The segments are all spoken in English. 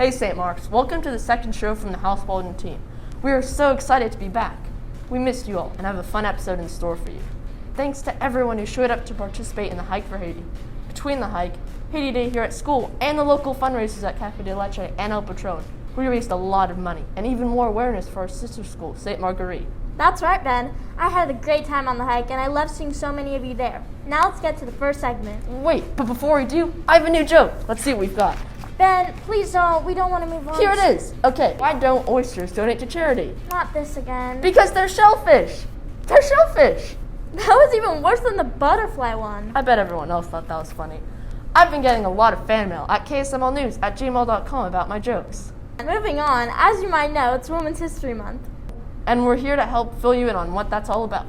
Hey St. Mark's, welcome to the second show from the House Baldwin team. We are so excited to be back. We missed you all and have a fun episode in store for you. Thanks to everyone who showed up to participate in the Hike for Haiti. Between the hike, Haiti Day here at school, and the local fundraisers at Cafe de Leche and El Patron, we raised a lot of money and even more awareness for our sister school, St. Marguerite. That's right, Ben. I had a great time on the hike, and I love seeing so many of you there. Now let's get to the first segment. Wait, but before we do, I have a new joke. Let's see what we've got. Ben, please don't. We don't want to move on. Here it is. Okay, why don't oysters donate to charity? Not this again. Because they're shellfish. They're shellfish. That was even worse than the butterfly one. I bet everyone else thought that was funny. I've been getting a lot of fan mail at ksmlnews@gmail.com about my jokes. Moving on, as you might know, it's Women's History Month. And we're here to help fill you in on what that's all about.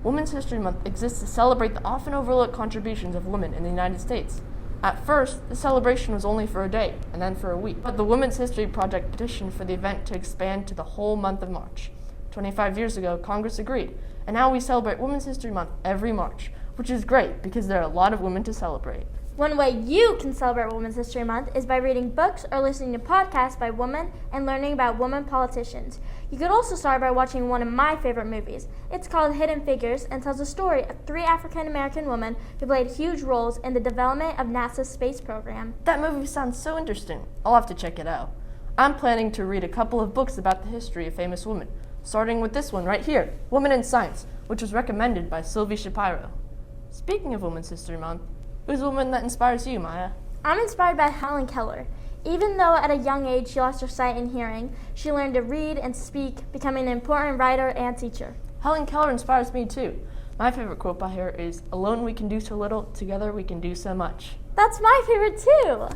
Women's History Month exists to celebrate the often overlooked contributions of women in the United States. At first, the celebration was only for a day, and then for a week. But the Women's History Project petitioned for the event to expand to the whole month of March. 25 years ago, Congress agreed, and now we celebrate Women's History Month every March, which is great because there are a lot of women to celebrate. One way you can celebrate Women's History Month is by reading books or listening to podcasts by women and learning about women politicians. You could also start by watching one of my favorite movies. It's called Hidden Figures and tells the story of 3 African-American women who played huge roles in the development of NASA's space program. That movie sounds so interesting. I'll have to check it out. I'm planning to read a couple of books about the history of famous women, starting with this one right here, Women in Science, which was recommended by Sylvie Shapiro. Speaking of Women's History Month, who's a woman that inspires you, Maya? I'm inspired by Helen Keller. Even though at a young age she lost her sight and hearing, she learned to read and speak, becoming an important writer and teacher. Helen Keller inspires me too. My favorite quote by her is, "Alone we can do so little, together we can do so much." That's my favorite too!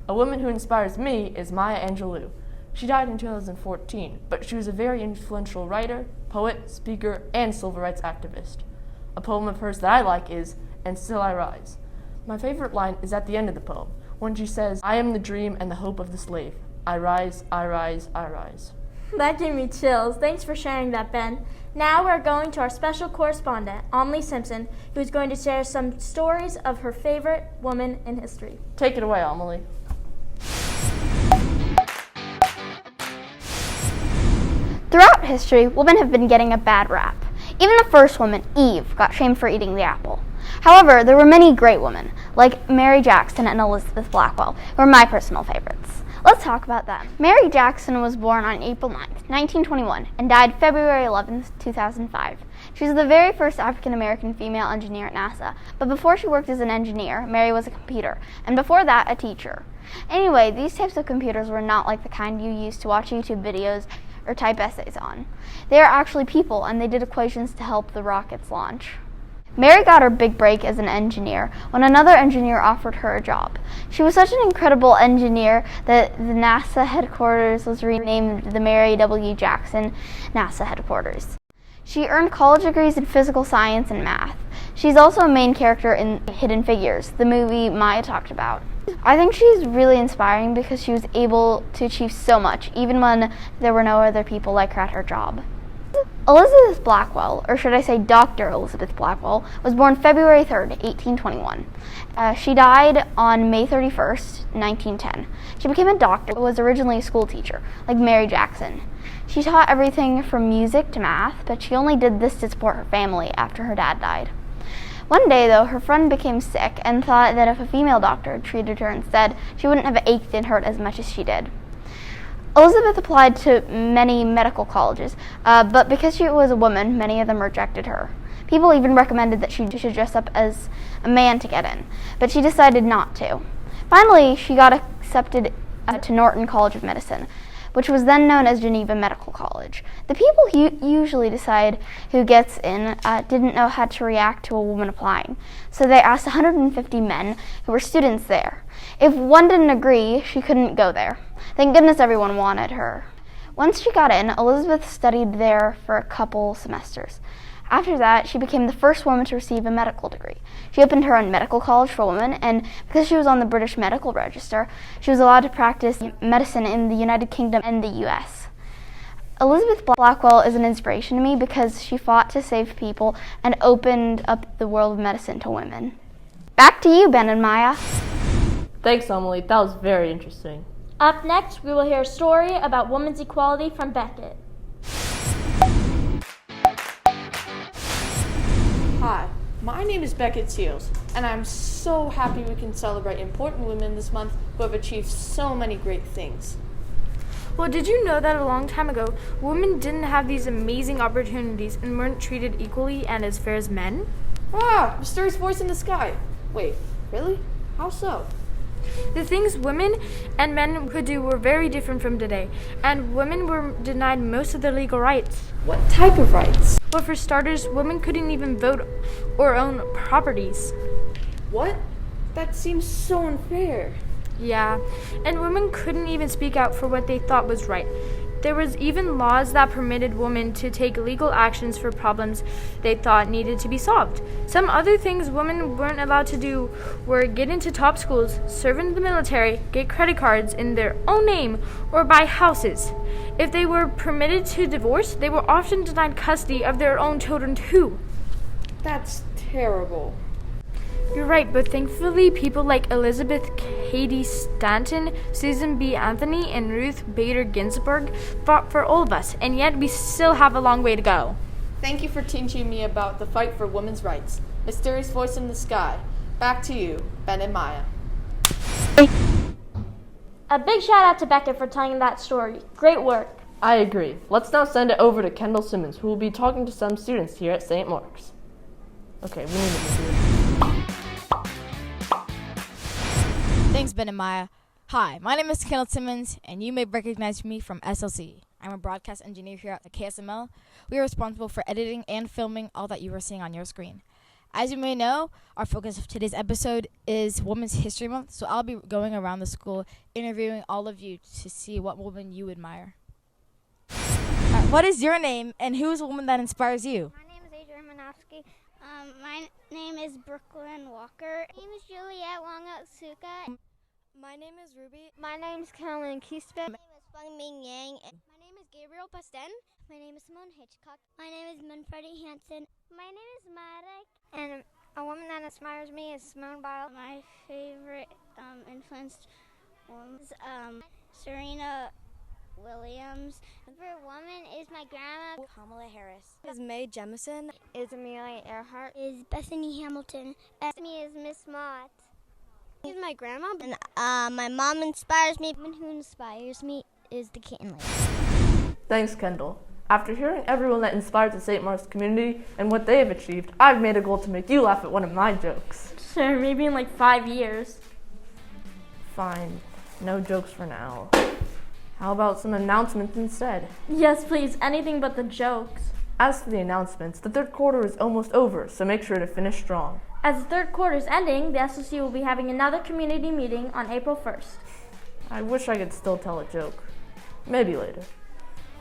A woman who inspires me is Maya Angelou. She died in 2014, but she was a very influential writer, poet, speaker, and civil rights activist. A poem of hers that I like is, "And Still I Rise." My favorite line is at the end of the poem, when she says, "I am the dream and the hope of the slave. I rise, I rise, I rise." That gave me chills. Thanks for sharing that, Ben. Now we're going to our special correspondent, Amelie Simpson, who's going to share some stories of her favorite woman in history. Take it away, Amelie. Throughout history, women have been getting a bad rap. Even the first woman, Eve, got shamed for eating the apple. However, there were many great women, like Mary Jackson and Elizabeth Blackwell, who are my personal favorites. Let's talk about them. Mary Jackson was born on April 9th, 1921, and died February 11th, 2005. She was the very first African-American female engineer at NASA, but before she worked as an engineer, Mary was a computer, and before that, a teacher. Anyway, these types of computers were not like the kind you use to watch YouTube videos or type essays on. They are actually people, and they did equations to help the rockets launch. Mary got her big break as an engineer when another engineer offered her a job. She was such an incredible engineer that the NASA headquarters was renamed the Mary W. Jackson NASA headquarters. She earned college degrees in physical science and math. She's also a main character in Hidden Figures, the movie Maya talked about. I think she's really inspiring because she was able to achieve so much, even when there were no other people like her at her job. Elizabeth Blackwell, or should I say Dr. Elizabeth Blackwell, was born February 3rd, 1821. She died on May 31st, 1910. She became a doctor, but was originally a school teacher, like Mary Jackson. She taught everything from music to math, but she only did this to support her family after her dad died. One day, though, her friend became sick and thought that if a female doctor had treated her instead, she wouldn't have ached and hurt as much as she did. Elizabeth applied to many medical colleges, but because she was a woman, many of them rejected her. People even recommended that she should dress up as a man to get in, but she decided not to. Finally, she got accepted to Norton College of Medicine, which was then known as Geneva Medical College. The people who usually decide who gets in didn't know how to react to a woman applying, so they asked 150 men who were students there. If one didn't agree, she couldn't go there. Thank goodness everyone wanted her. Once she got in, Elizabeth studied there for a couple semesters. After that, she became the first woman to receive a medical degree. She opened her own medical college for women, and because she was on the British Medical Register, she was allowed to practice medicine in the United Kingdom and the US. Elizabeth Blackwell is an inspiration to me because she fought to save people and opened up the world of medicine to women. Back to you, Ben and Maya. Thanks, Amelie. That was very interesting. Up next, we will hear a story about women's equality from Beckett. Hi, my name is Beckett Seals, and I'm so happy we can celebrate important women this month who have achieved so many great things. Well, did you know that a long time ago, women didn't have these amazing opportunities and weren't treated equally and as fair as men? Wow, mysterious voice in the sky. Wait, really? How so? The things women and men could do were very different from today, and women were denied most of their legal rights. What type of rights? Well, for starters, women couldn't even vote or own properties. What? That seems so unfair. Yeah, and women couldn't even speak out for what they thought was right. There was even laws that permitted women to take legal actions for problems they thought needed to be solved. Some other things women weren't allowed to do were get into top schools, serve in the military, get credit cards in their own name, or buy houses. If they were permitted to divorce, they were often denied custody of their own children too. That's terrible. You're right, but thankfully people like Elizabeth Cady Stanton, Susan B. Anthony, and Ruth Bader Ginsburg fought for all of us, and yet we still have a long way to go. Thank you for teaching me about the fight for women's rights. Mysterious voice in the sky. Back to you, Ben and Maya. A big shout out to Beckett for telling that story. Great work. I agree. Let's now send it over to Kendall Simmons, who will be talking to some students here at St. Mark's. Okay, we need to move here. Thanks, Ben and Maya. Hi, my name is Kendall Simmons, and you may recognize me from SLC. I'm a broadcast engineer here at KSML. We are responsible for editing and filming all that you are seeing on your screen. As you may know, our focus of today's episode is Women's History Month, so I'll be going around the school interviewing all of you to see what woman you admire. What is your name, and who is a woman that inspires you? My name is Adrian Manofsky. My name is Brooklyn Walker. My name is Juliet Wong-Otsuka. My name is Ruby. My name is Carolyn Kiesbeck. My name is Feng Ming Yang. My name is Gabriel Pasten. My name is Simone Hitchcock. My name is Manfredi Hansen. My name is Marek. And a woman that inspires me is Simone Biles. My favorite influenced woman is Serena Williams. My favorite woman is my grandma, Kamala Harris. Is Mae Jemison. is Amelia Earhart, is Bethany Hamilton. Me is Miss Mott. Is my grandma. And my mom inspires me. The woman who inspires me is the kitten lady. Thanks, Kendall. After hearing everyone that inspires the St. Mark's community and what they have achieved, I've made a goal to make you laugh at one of my jokes. Sure, maybe in like 5 years. Fine, no jokes for now. How about some announcements instead? Yes, please, anything but the jokes. As for the announcements, the third quarter is almost over, so make sure to finish strong. As the third quarter is ending, the SLC will be having another community meeting on April 1st. I wish I could still tell a joke. Maybe later.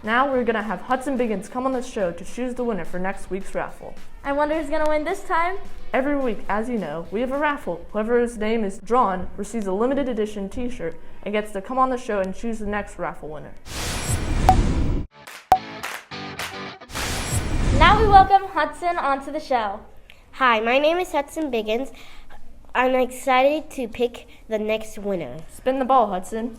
Now we're gonna have Hudson Biggins come on the show to choose the winner for next week's raffle. I wonder who's gonna win this time? Every week, as you know, we have a raffle. Whoever's name is drawn receives a limited edition t-shirt and gets to come on the show and choose the next raffle winner. Now we welcome Hudson onto the show. Hi, my name is Hudson Biggins. I'm excited to pick the next winner. Spin the ball, Hudson.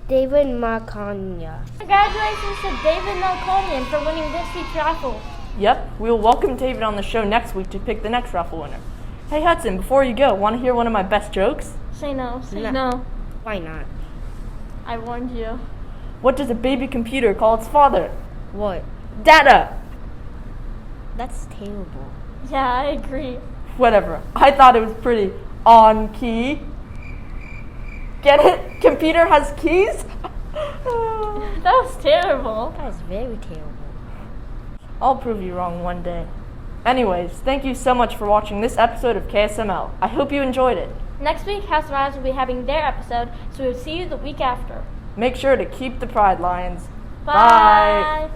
David Marconia. Congratulations to David Melkonian for winning this week's raffle. Yep, we will welcome David on the show next week to pick the next raffle winner. Hey Hudson, before you go, want to hear one of my best jokes? Say no, say No. no. Why not? I warned you. What does a baby computer call its father? What? Data! That's terrible. Yeah, I agree. Whatever, I thought it was pretty on key. Get it? Computer has keys? That was terrible. That is very terrible. I'll prove you wrong one day. Anyways, thank you so much for watching this episode of KSML. I hope you enjoyed it. Next week, House of Lions will be having their episode, so we'll see you the week after. Make sure to keep the Pride Lions. Bye.